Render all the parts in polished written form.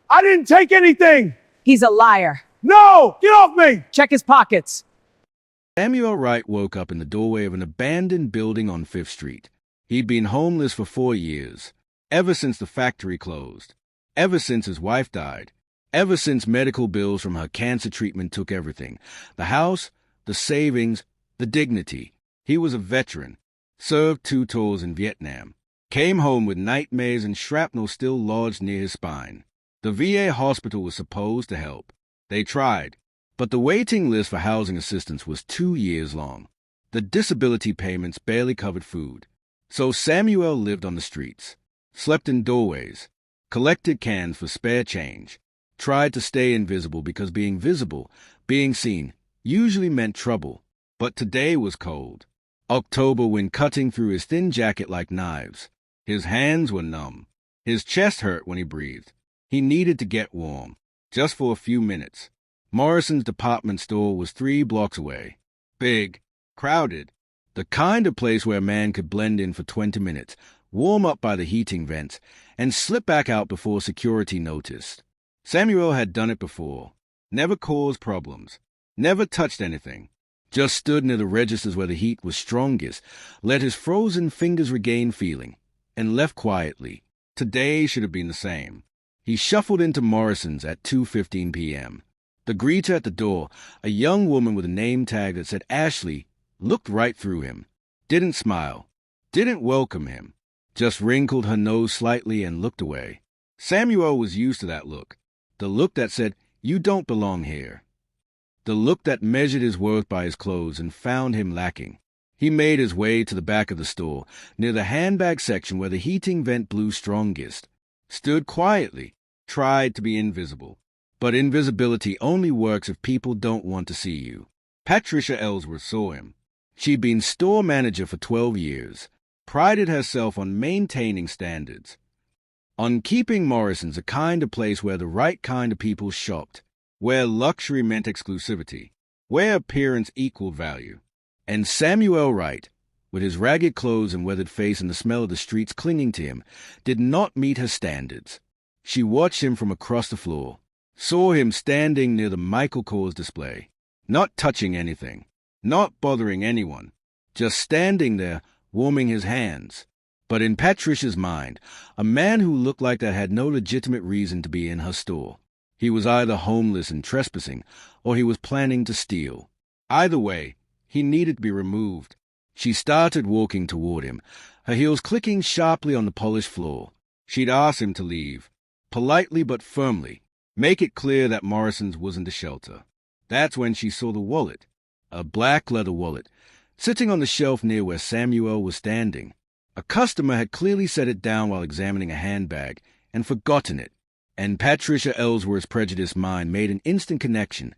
I didn't take anything! He's a liar. No! Get off me! Check his pockets. Samuel Wright woke up in the doorway of an abandoned building on 5th Street. He'd been homeless for 4 years, ever since the factory closed, ever since his wife died, ever since medical bills from her cancer treatment took everything. The house, the savings, the dignity. He was a veteran, served 2 tours in Vietnam, came home with nightmares and shrapnel still lodged near his spine. The VA hospital was supposed to help. They tried, but the waiting list for housing assistance was 2 years long. The disability payments barely covered food. So Samuel lived on the streets, slept in doorways, collected cans for spare change, tried to stay invisible because being visible, being seen, usually meant trouble. But today was cold. October wind cutting through his thin jacket like knives. His hands were numb. His chest hurt when he breathed. He needed to get warm, just for a few minutes. Morrison's department store was 3 blocks away. Big, crowded, the kind of place where a man could blend in for 20 minutes, warm up by the heating vents, and slip back out before security noticed. Samuel had done it before. Never caused problems. Never touched anything. Just stood near the registers where the heat was strongest, let his frozen fingers regain feeling, and left quietly. Today should have been the same. He shuffled into Morrison's at 2:15 p.m. The greeter at the door, a young woman with a name tag that said Ashley, looked right through him. Didn't smile. Didn't welcome him. Just wrinkled her nose slightly and looked away. Samuel was used to that look. The look that said, "You don't belong here." The look that measured his worth by his clothes and found him lacking. He made his way to the back of the store, near the handbag section where the heating vent blew strongest. Stood quietly, tried to be invisible. But invisibility only works if people don't want to see you. Patricia Ellsworth saw him. She'd been store manager for 12 years, prided herself on maintaining standards, on keeping Morrison's a kind of place where the right kind of people shopped, where luxury meant exclusivity, where appearance equaled value. And Samuel Wright, with his ragged clothes and weathered face and the smell of the streets clinging to him, did not meet her standards. She watched him from across the floor, saw him standing near the Michael Kors display, not touching anything, not bothering anyone, just standing there, warming his hands. But in Patricia's mind, a man who looked like that had no legitimate reason to be in her store. He was either homeless and trespassing, or he was planning to steal. Either way, he needed to be removed. She started walking toward him, her heels clicking sharply on the polished floor. She'd asked him to leave, politely but firmly, make it clear that Morrison's wasn't a shelter. That's when she saw the wallet, a black leather wallet, sitting on the shelf near where Samuel was standing. A customer had clearly set it down while examining a handbag and forgotten it, and Patricia Ellsworth's prejudiced mind made an instant connection.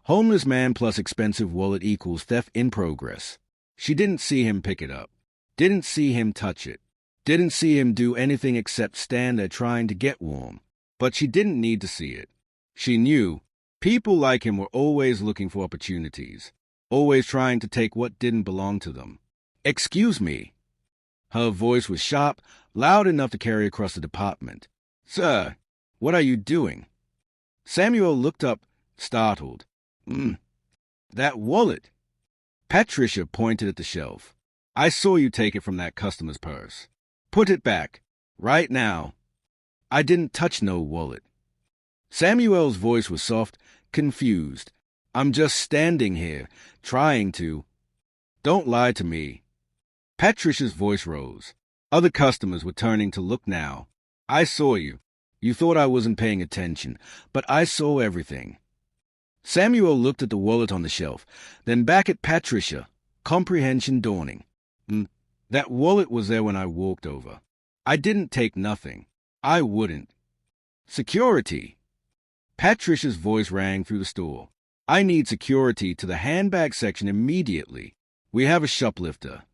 Homeless man plus expensive wallet equals theft in progress. She didn't see him pick it up, didn't see him touch it, didn't see him do anything except stand there trying to get warm. But she didn't need to see it. She knew people like him were always looking for opportunities, always trying to take what didn't belong to them. "Excuse me." Her voice was sharp, loud enough to carry across the department. "Sir, what are you doing?" Samuel looked up, startled. That wallet." Patricia pointed at the shelf. "I saw you take it from that customer's purse. Put it back, right now." "I didn't touch no wallet." Samuel's voice was soft, confused. "I'm just standing here, trying to." "Don't lie to me." Patricia's voice rose. Other customers were turning to look now. "I saw you. You thought I wasn't paying attention, but I saw everything." Samuel looked at the wallet on the shelf, then back at Patricia, comprehension dawning. That wallet was there when I walked over. I didn't take nothing. I wouldn't." "Security." Patricia's voice rang through the store. "I need security to the handbag section immediately. We have a shoplifter."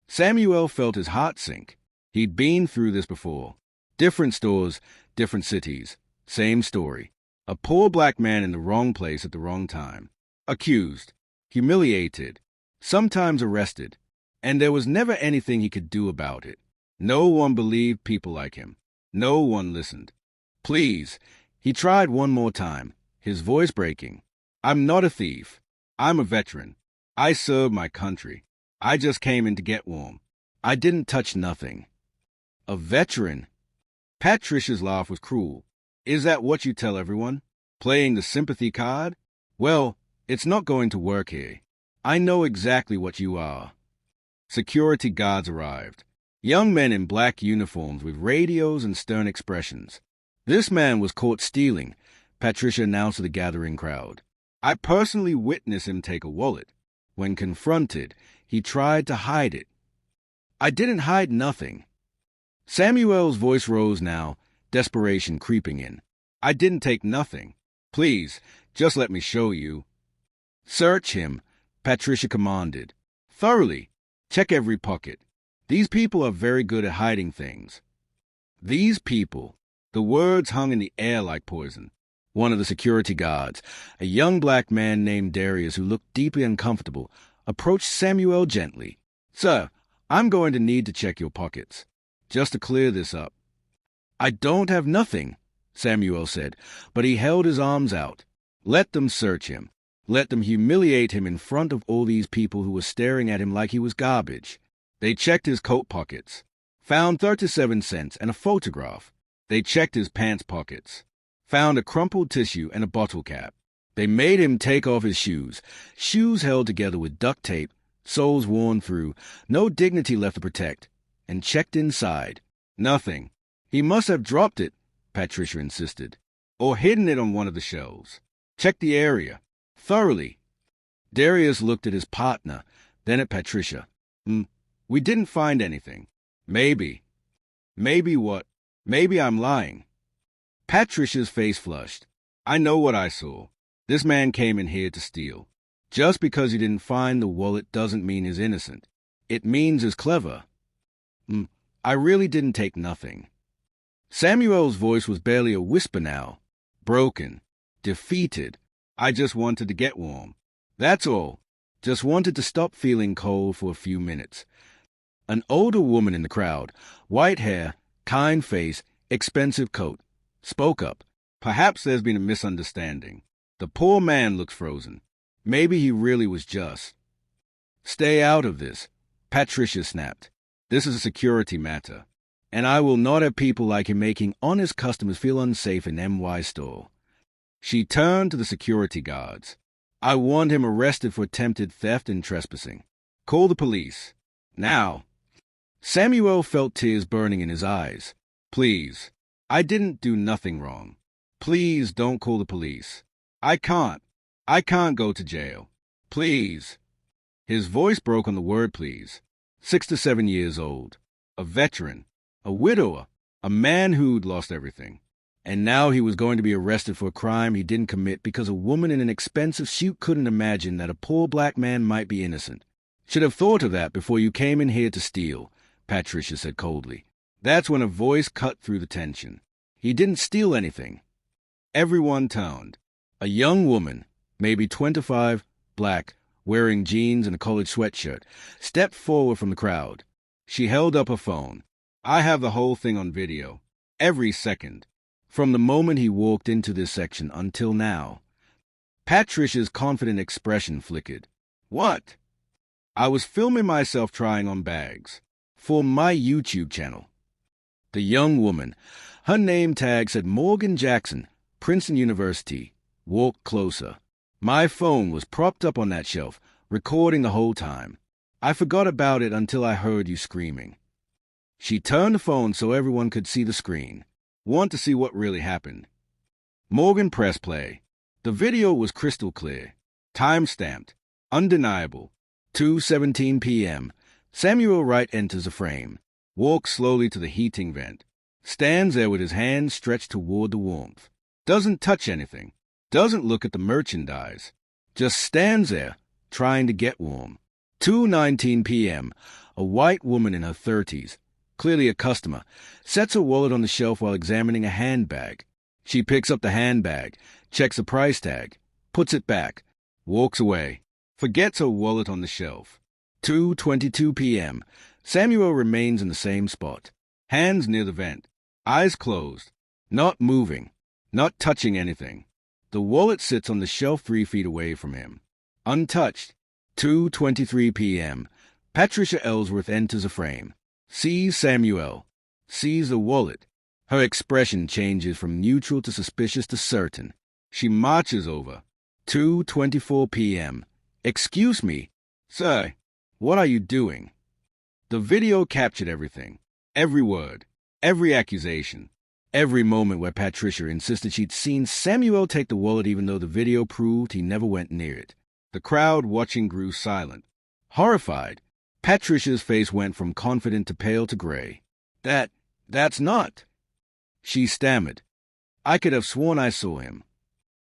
Samuel felt his heart sink. He'd been through this before. Different stores, different cities. Same story. A poor black man in the wrong place at the wrong time. Accused. Humiliated. Sometimes arrested. And there was never anything he could do about it. No one believed people like him. No one listened. "Please, He tried one more time, his voice breaking. I'm not a thief. I'm a veteran. I served my country. I just came in to get warm. I didn't touch nothing. A veteran? Patricia's laugh was cruel. Is that what you tell everyone? Playing the sympathy card? Well, it's not going to work here. I know exactly what you are. Security guards arrived. Young men in black uniforms with radios and stern expressions. This man was caught stealing, Patricia announced to the gathering crowd. I personally witnessed him take a wallet. When confronted, he tried to hide it. I didn't hide nothing. Samuel's voice rose now, desperation creeping in. I didn't take nothing. Please, just let me show you. Search him, Patricia commanded. Thoroughly. Check every pocket. These people are very good at hiding things. These people. The words hung in the air like poison. One of the security guards, a young black man named Darius who looked deeply uncomfortable, approached Samuel gently. Sir, I'm going to need to check your pockets, just to clear this up. I don't have nothing, Samuel said, but he held his arms out. Let them search him. Let them humiliate him in front of all these people who were staring at him like he was garbage. They checked his coat pockets, found 37 cents and a photograph. They checked his pants pockets, found a crumpled tissue and a bottle cap. They made him take off his shoes held together with duct tape, soles worn through, no dignity left to protect, and checked inside. Nothing. He must have dropped it, Patricia insisted, or hidden it on one of the shelves. Check the area. Thoroughly. Darius looked at his partner, then at Patricia. We didn't find anything. Maybe. Maybe what? Maybe I'm lying. Patricia's face flushed. I know what I saw. This man came in here to steal. Just because he didn't find the wallet doesn't mean he's innocent. It means he's clever. I really didn't take nothing. Samuel's voice was barely a whisper now. Broken. Defeated. I just wanted to get warm. That's all. Just wanted to stop feeling cold for a few minutes. An older woman in the crowd, white hair, kind face, expensive coat, spoke up. Perhaps there's been a misunderstanding. The poor man looked frozen. Maybe he really was just. Stay out of this, Patricia snapped. This is a security matter, and I will not have people like him making honest customers feel unsafe in MY store. She turned to the security guards. I want him arrested for attempted theft and trespassing. Call the police. Now. Samuel felt tears burning in his eyes. Please. I didn't do nothing wrong. Please don't call the police. I can't. I can't go to jail. Please. His voice broke on the word please. 6 to 7 years old. A veteran. A widower. A man who'd lost everything. And now he was going to be arrested for a crime he didn't commit because a woman in an expensive suit couldn't imagine that a poor black man might be innocent. Should have thought of that before you came in here to steal, Patricia said coldly. That's when a voice cut through the tension. He didn't steal anything. Everyone turned. A young woman, maybe 25, black, wearing jeans and a collared sweatshirt, stepped forward from the crowd. She held up her phone. I have the whole thing on video. Every second. From the moment he walked into this section until now. Patricia's confident expression flickered. What? I was filming myself trying on bags. For my YouTube channel. The young woman, her name tag said Morgan Jackson, Princeton University, walked closer. My phone was propped up on that shelf, recording the whole time. I forgot about it until I heard you screaming. She turned the phone so everyone could see the screen. Want to see what really happened. Morgan pressed play. The video was crystal clear. Time-stamped. Undeniable. 2:17 p.m. Samuel Wright enters the frame. Walks slowly to the heating vent. Stands there with his hands stretched toward the warmth. Doesn't touch anything. Doesn't look at the merchandise. Just stands there, trying to get warm. 2:19 p.m. A white woman in her 30s, clearly a customer, sets her wallet on the shelf while examining a handbag. She picks up the handbag, checks the price tag, puts it back, walks away, forgets her wallet on the shelf. 2:22 p.m. Samuel remains in the same spot, hands near the vent, eyes closed, not moving. not touching anything. The wallet sits on the shelf 3 feet away from him, untouched. 2:23 p.m. Patricia Ellsworth enters a frame, sees Samuel, sees the wallet. Her expression changes from neutral to suspicious to certain. She marches over. 2:24 p.m. Excuse me, sir, what are you doing? The video captured everything. Every word, every accusation, every moment where Patricia insisted she'd seen Samuel take the wallet even though the video proved he never went near it. The crowd watching grew silent. Horrified, Patricia's face went from confident to pale to gray. That's not. She stammered. I could have sworn I saw him.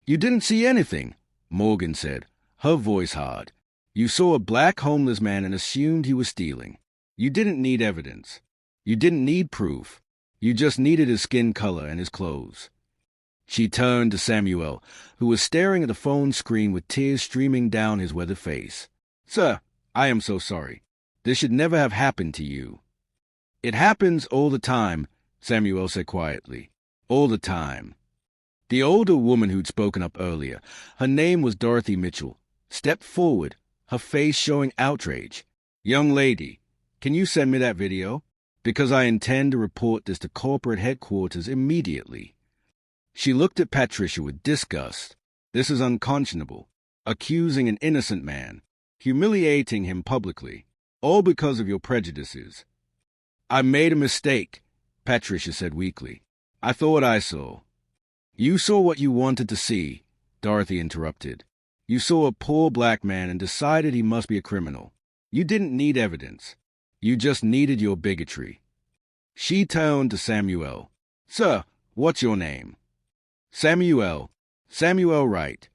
You didn't see anything, Morgan said, her voice hard. You saw a black homeless man and assumed he was stealing. You didn't need evidence. You didn't need proof. You just needed his skin color and his clothes. She turned to Samuel, who was staring at the phone screen with tears streaming down his weathered face. Sir, I am so sorry. This should never have happened to you. It happens all the time, Samuel said quietly. All the time. The older woman who'd spoken up earlier, her name was Dorothy Mitchell, stepped forward, her face showing outrage. Young lady, can you send me that video? Because I intend to report this to corporate headquarters immediately. She looked at Patricia with disgust. This is unconscionable. Accusing an innocent man, humiliating him publicly, all because of your prejudices. I made a mistake, Patricia said weakly. I thought I saw. You saw what you wanted to see, Dorothy interrupted. You saw a poor black man and decided he must be a criminal. You didn't need evidence. You just needed your bigotry. She turned to Samuel. Sir, what's your name? Samuel Wright.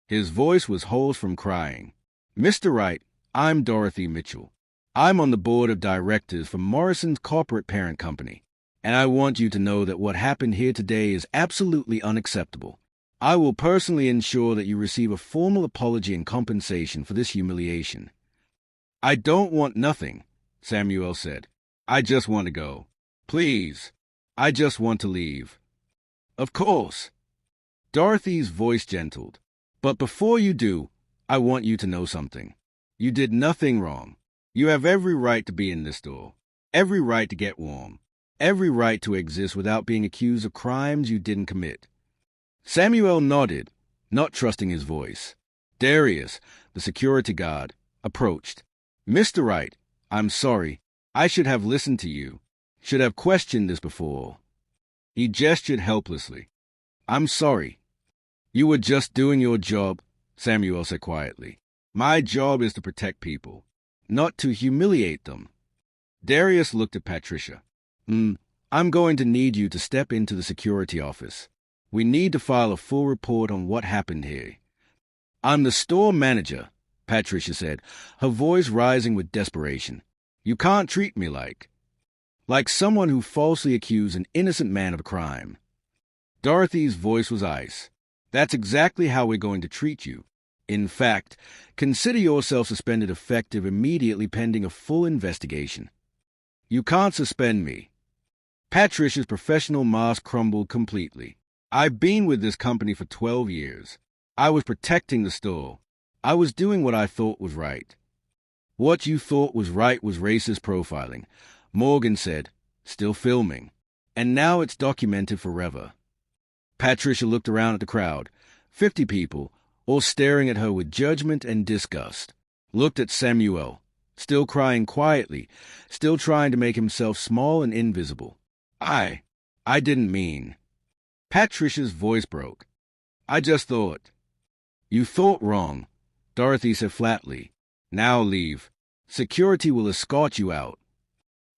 His voice was hoarse from crying. Mr. Wright, I'm Dorothy Mitchell. I'm on the board of directors for Morrison's corporate parent company, and I want you to know that what happened here today is absolutely unacceptable. I will personally ensure that you receive a formal apology and compensation for this humiliation. I don't want nothing, Samuel said. I just want to go. Please. I just want to leave. Of course. Dorothy's voice gentled. But before you do, I want you to know something. You did nothing wrong. You have every right to be in this store. Every right to get warm. Every right to exist without being accused of crimes you didn't commit. Samuel nodded, not trusting his voice. Darius, the security guard, approached. Mr. Wright, I'm sorry. I should have listened to you. Should have questioned this before. He gestured helplessly. I'm sorry. You were just doing your job, Samuel said quietly. My job is to protect people, not to humiliate them. Darius looked at Patricia. I'm going to need you to step into the security office. We need to file a full report on what happened here. I'm the store manager, Patricia said, her voice rising with desperation. You can't treat me like someone who falsely accused an innocent man of a crime. Dorothy's voice was ice. That's exactly how we're going to treat you. In fact, consider yourself suspended effective immediately pending a full investigation. You can't suspend me. Patricia's professional mask crumbled completely. I've been with this company for 12 years. I was protecting the store. I was doing what I thought was right. What you thought was right was racist profiling, Morgan said, still filming. And now it's documented forever. Patricia looked around at the crowd, 50 people, all staring at her with judgment and disgust. Looked at Samuel, still crying quietly, still trying to make himself small and invisible. I didn't mean. Patricia's voice broke. I just thought. You thought wrong, Dorothy said flatly. Now leave. Security will escort you out.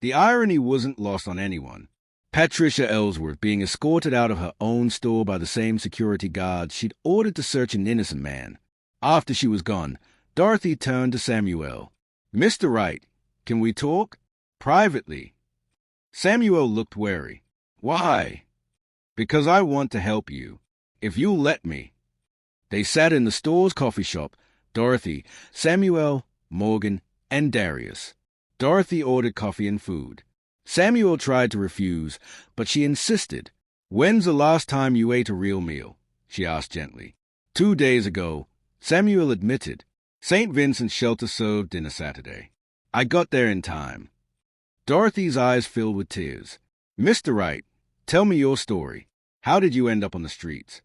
The irony wasn't lost on anyone. Patricia Ellsworth being escorted out of her own store by the same security guards she'd ordered to search an innocent man. After she was gone, Dorothy turned to Samuel. Mr. Wright, can we talk? Privately. Samuel looked wary. Why? Because I want to help you. If you'll let me. They sat in the store's coffee shop, Dorothy, Samuel, Morgan, and Darius. Dorothy ordered coffee and food. Samuel tried to refuse, but she insisted. When's the last time you ate a real meal? She asked gently. 2 days ago, Samuel admitted. St. Vincent's shelter served dinner Saturday. I got there in time. Dorothy's eyes filled with tears. Mr. Wright, tell me your story. How did you end up on the streets?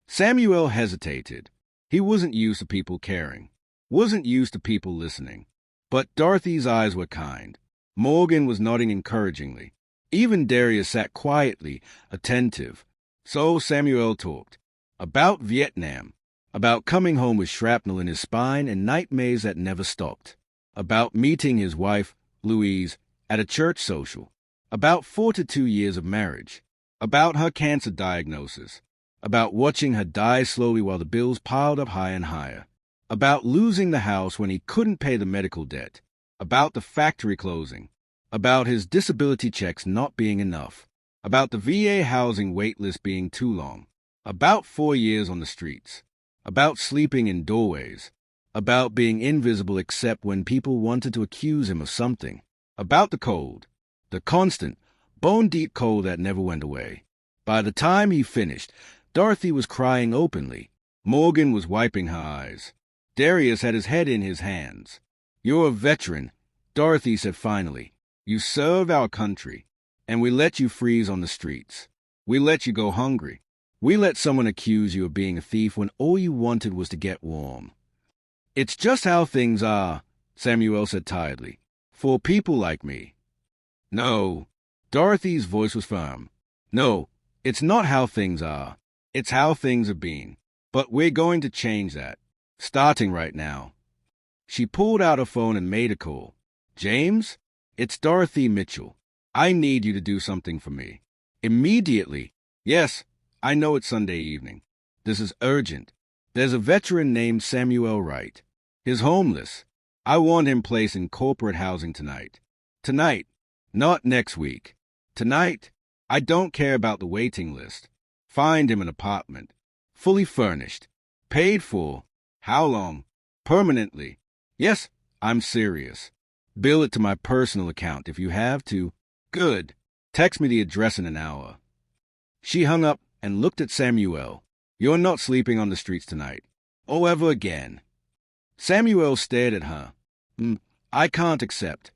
Samuel hesitated. He wasn't used to people caring, wasn't used to people listening. But Dorothy's eyes were kind. Morgan was nodding encouragingly. Even Darius sat quietly, attentive. So Samuel talked. About Vietnam. About coming home with shrapnel in his spine and nightmares that never stopped. About meeting his wife, Louise, at a church social. About 42 years of marriage. About her cancer diagnosis. About watching her die slowly while the bills piled up higher and higher. About losing the house when he couldn't pay the medical debt. About the factory closing. About his disability checks not being enough. About the VA housing wait list being too long. About 4 years on the streets. About sleeping in doorways. About being invisible except when people wanted to accuse him of something. About the cold. The constant, bone-deep cold that never went away. By the time he finished, Dorothy was crying openly. Morgan was wiping her eyes. Darius had his head in his hands. You're a veteran, Dorothy said finally. You serve our country, and we let you freeze on the streets. We let you go hungry. We let someone accuse you of being a thief when all you wanted was to get warm. It's just how things are, Samuel said tiredly, for people like me. No, Dorothy's voice was firm. No, it's not how things are. It's how things have been. But we're going to change that, starting right now. She pulled out her phone and made a call. James, it's Dorothy Mitchell. I need you to do something for me. Immediately. Yes, I know it's Sunday evening. This is urgent. There's a veteran named Samuel Wright. He's homeless. I want him placed in corporate housing tonight. Tonight, not next week. Tonight, I don't care about the waiting list. Find him an apartment. Fully furnished. Paid for. How long? Permanently. Yes, I'm serious. Bill it to my personal account if you have to. Good. Text me the address in an hour. She hung up and looked at Samuel. You're not sleeping on the streets tonight. Or ever again. Samuel stared at her. I can't accept.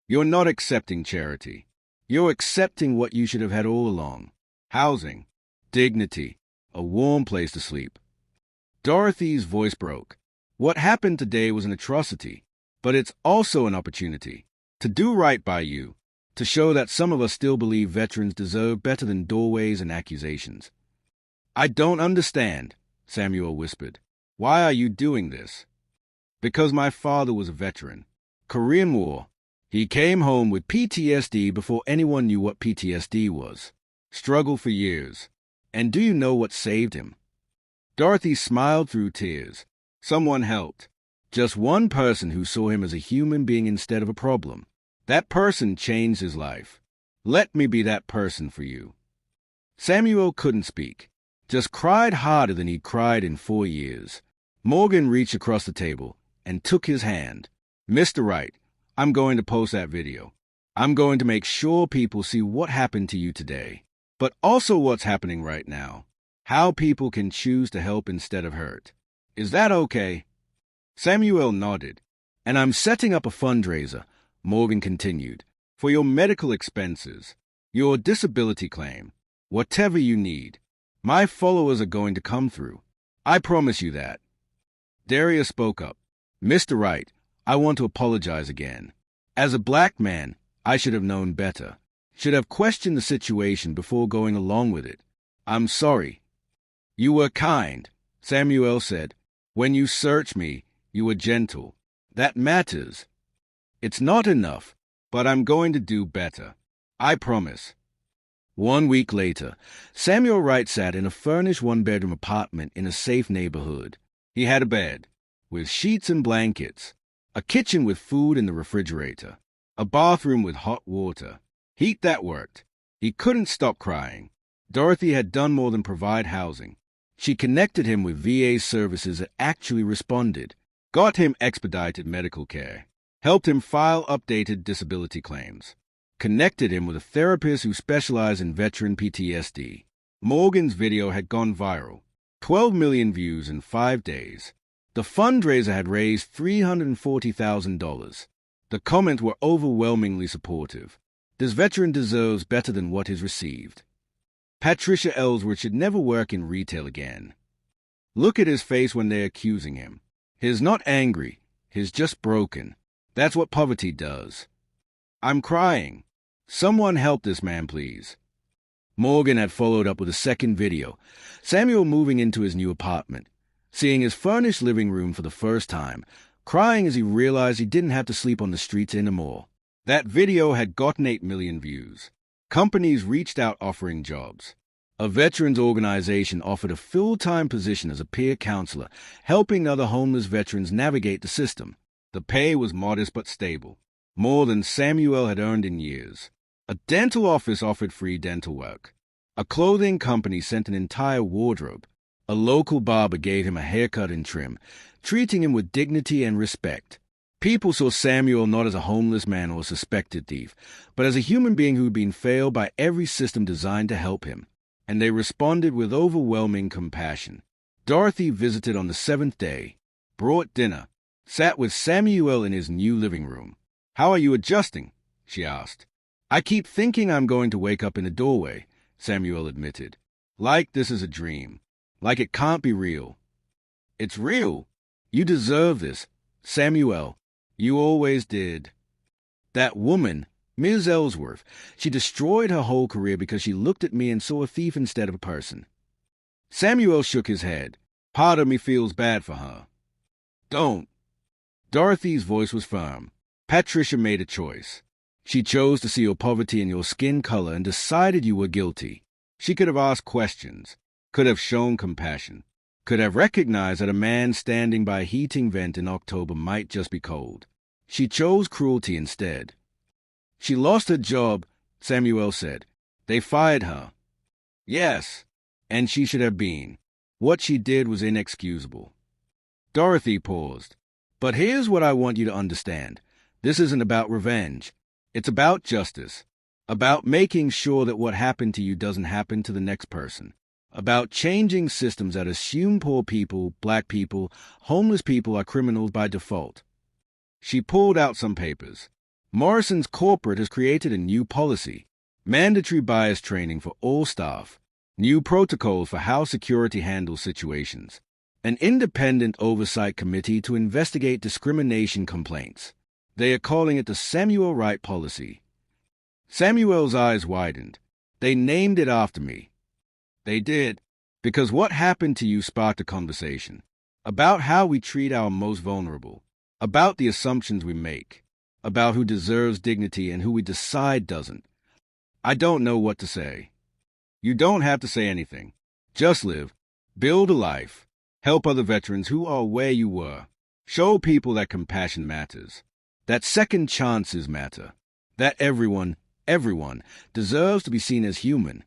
You're not accepting charity. You're accepting what you should have had all along. Housing. Dignity. A warm place to sleep. Dorothy's voice broke. What happened today was an atrocity, but it's also an opportunity to do right by you, to show that some of us still believe veterans deserve better than doorways and accusations. I don't understand, Samuel whispered. Why are you doing this? Because my father was a veteran. Korean War. He came home with PTSD before anyone knew what PTSD was. Struggled for years. And do you know what saved him? Dorothy smiled through tears. Someone helped. Just one person who saw him as a human being instead of a problem. That person changed his life. Let me be that person for you. Samuel couldn't speak. Just cried harder than he'd cried in 4 years. Morgan reached across the table and took his hand. Mr. Wright, I'm going to post that video. I'm going to make sure people see what happened to you today, but also what's happening right now. How people can choose to help instead of hurt. Is that okay? Samuel nodded. And I'm setting up a fundraiser, Morgan continued, for your medical expenses, your disability claim, whatever you need. My followers are going to come through. I promise you that. Darius spoke up. Mr. Wright, I want to apologize again. As a black man, I should have known better. Should have questioned the situation before going along with it. I'm sorry. You were kind, Samuel said. When you searched me, you were gentle. That matters. It's not enough, but I'm going to do better. I promise. 1 week later, Samuel Wright sat in a furnished one-bedroom apartment in a safe neighborhood. He had a bed, with sheets and blankets, a kitchen with food in the refrigerator, a bathroom with hot water. Heat that worked. He couldn't stop crying. Dorothy had done more than provide housing. She connected him with VA services that actually responded, got him expedited medical care, helped him file updated disability claims. connected him with a therapist who specialized in veteran PTSD. Morgan's video had gone viral, 12 million views in 5 days. The fundraiser had raised $340,000. The comments were overwhelmingly supportive. This veteran deserves better than what he's received. Patricia Ellsworth should never work in retail again. Look at his face when they're accusing him. He's not angry. He's just broken. That's what poverty does. I'm crying. Someone help this man, please. Morgan had followed up with a second video. Samuel moving into his new apartment, seeing his furnished living room for the first time, crying as he realized he didn't have to sleep on the streets anymore. That video had gotten 8 million views. Companies reached out offering jobs. A veterans organization offered a full-time position as a peer counselor, helping other homeless veterans navigate the system. The pay was modest but stable, more than Samuel had earned in years. A dental office offered free dental work. A clothing company sent an entire wardrobe. A local barber gave him a haircut and trim, treating him with dignity and respect. People saw Samuel not as a homeless man or a suspected thief, but as a human being who had been failed by every system designed to help him, and they responded with overwhelming compassion. Dorothy visited on the 7th day, brought dinner, sat with Samuel in his new living room. "How are you adjusting?" she asked. "I keep thinking I'm going to wake up in a doorway," Samuel admitted. "Like this is a dream. Like it can't be real." "It's real. You deserve this, Samuel. You always did." That woman, Ms. Ellsworth, she destroyed her whole career because she looked at me and saw a thief instead of a person. Samuel shook his head. "Part of me feels bad for her." "Don't." Dorothy's voice was firm. "Patricia made a choice. She chose to see your poverty and your skin color and decided you were guilty. She could have asked questions, could have shown compassion, could have recognized that a man standing by a heating vent in October might just be cold. She chose cruelty instead." "She lost her job," Samuel said. "They fired her." "Yes, and she should have been. What she did was inexcusable." Dorothy paused. "But here's what I want you to understand. This isn't about revenge. It's about justice. About making sure that what happened to you doesn't happen to the next person. About changing systems that assume poor people, black people, homeless people are criminals by default." She pulled out some papers. Morrison's corporate has created a new policy, mandatory bias training for all staff, new protocols for how security handles situations, an independent oversight committee to investigate discrimination complaints. They are calling it the Samuel Wright policy. Samuel's eyes widened. "They named it after me." "They did, because what happened to you sparked a conversation about how we treat our most vulnerable, about the assumptions we make, about who deserves dignity and who we decide doesn't. I don't know what to say." "You don't have to say anything. Just live, build a life, help other veterans who are where you were, show people that compassion matters, that second chances matter, that everyone deserves to be seen as human."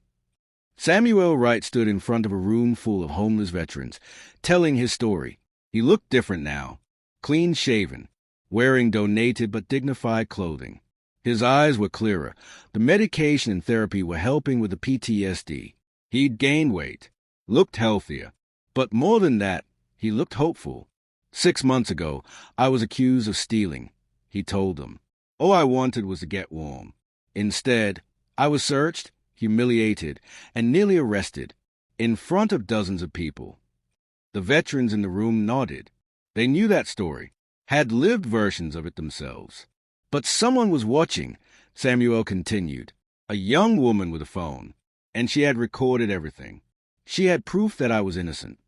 Samuel Wright stood in front of a room full of homeless veterans, telling his story. He looked different now, clean-shaven, wearing donated but dignified clothing. His eyes were clearer. The medication and therapy were helping with the PTSD. He'd gained weight, looked healthier, but more than that, he looked hopeful. 6 months ago, I was accused of stealing, he told them. All I wanted was to get warm. Instead, I was searched, humiliated, and nearly arrested, in front of dozens of people. The veterans in the room nodded. They knew that story, had lived versions of it themselves. But someone was watching, Samuel continued, a young woman with a phone, and she had recorded everything. She had proof that I was innocent.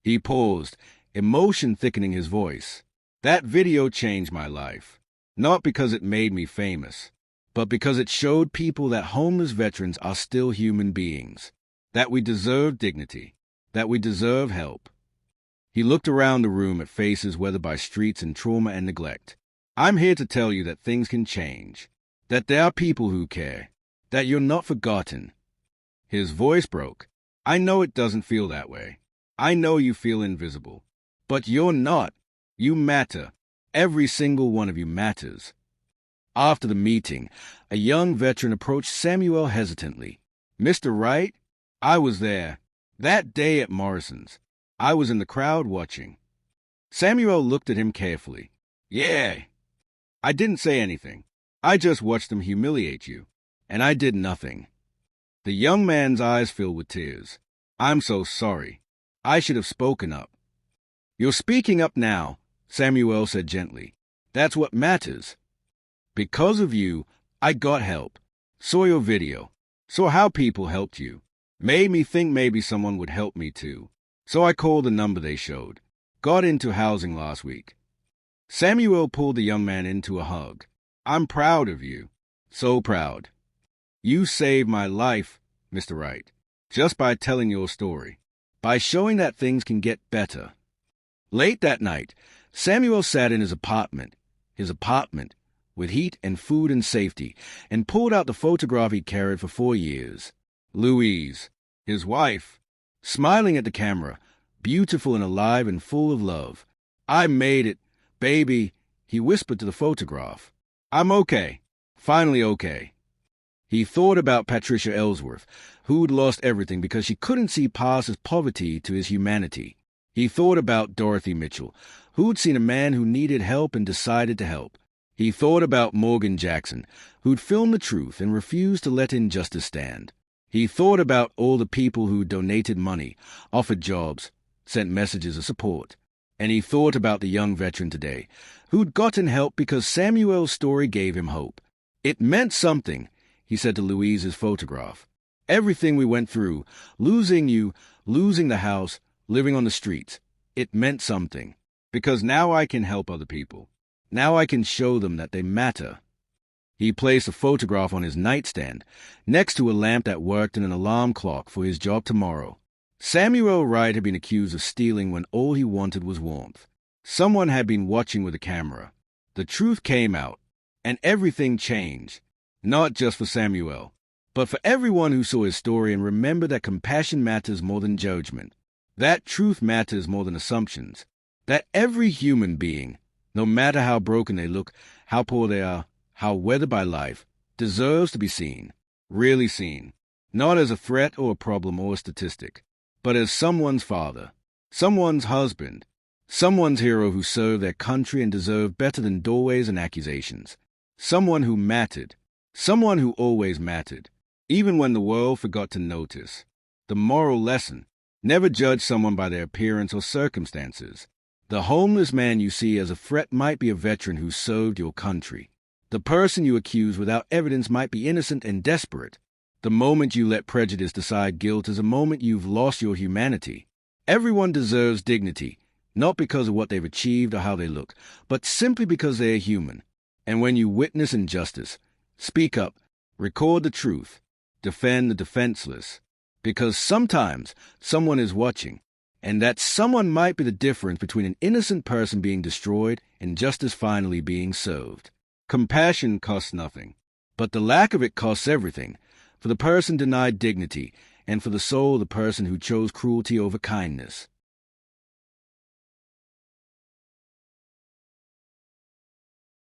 He paused, emotion thickening his voice. That video changed my life, not because it made me famous, but because it showed people that homeless veterans are still human beings, that we deserve dignity, that we deserve help. He looked around the room at faces weathered by streets and trauma and neglect. I'm here to tell you that things can change, that there are people who care, that you're not forgotten. His voice broke. I know it doesn't feel that way. I know you feel invisible. But you're not. You matter. Every single one of you matters. After the meeting, a young veteran approached Samuel hesitantly. "Mr. Wright, I was there. That day at Morrison's. I was in the crowd watching." Samuel looked at him carefully. "Yeah. I didn't say anything. I just watched them humiliate you. And I did nothing." The young man's eyes filled with tears. "I'm so sorry. I should have spoken up." "You're speaking up now," Samuel said gently. "That's what matters. Because of you, I got help. Saw your video. Saw how people helped you. Made me think maybe someone would help me too. So I called the number they showed. Got into housing last week." Samuel pulled the young man into a hug. "I'm proud of you. So proud. You saved my life, Mr. Wright, just by telling your story, by showing that things can get better." Late that night, Samuel sat in his apartment, with heat and food and safety, and pulled out the photograph he carried for 4 years. Louise, his wife, smiling at the camera, beautiful and alive and full of love. "I made it, baby," he whispered to the photograph. "I'm okay. Finally okay." He thought about Patricia Ellsworth, who'd lost everything because she couldn't see past his poverty to his humanity. He thought about Dorothy Mitchell, who'd seen a man who needed help and decided to help. He thought about Morgan Jackson, who'd filmed the truth and refused to let injustice stand. He thought about all the people who donated money, offered jobs, sent messages of support. And he thought about the young veteran today, who'd gotten help because Samuel's story gave him hope. "It meant something," he said to Louise's photograph. "Everything we went through, losing you, losing the house, living on the streets. It meant something. Because now I can help other people. Now I can show them that they matter." He placed the photograph on his nightstand, next to a lamp that worked and an alarm clock for his job tomorrow. Samuel Wright had been accused of stealing when all he wanted was warmth. Someone had been watching with a camera. The truth came out, and everything changed. Not just for Samuel, but for everyone who saw his story and remembered that compassion matters more than judgment. That truth matters more than assumptions. That every human being, no matter how broken they look, how poor they are, how weathered by life, deserves to be seen, really seen, not as a threat or a problem or a statistic, but as someone's father, someone's husband, someone's hero who served their country and deserved better than doorways and accusations, someone who mattered, someone who always mattered, even when the world forgot to notice. The moral lesson: never judge someone by their appearance or circumstances. The homeless man you see as a threat might be a veteran who served your country. The person you accuse without evidence might be innocent and desperate. The moment you let prejudice decide guilt is a moment you've lost your humanity. Everyone deserves dignity, not because of what they've achieved or how they look, but simply because they are human. And when you witness injustice, speak up, record the truth, defend the defenseless. Because sometimes someone is watching, and that someone might be the difference between an innocent person being destroyed and justice finally being served. Compassion costs nothing, but the lack of it costs everything. For the person denied dignity, and for the soul of the person who chose cruelty over kindness.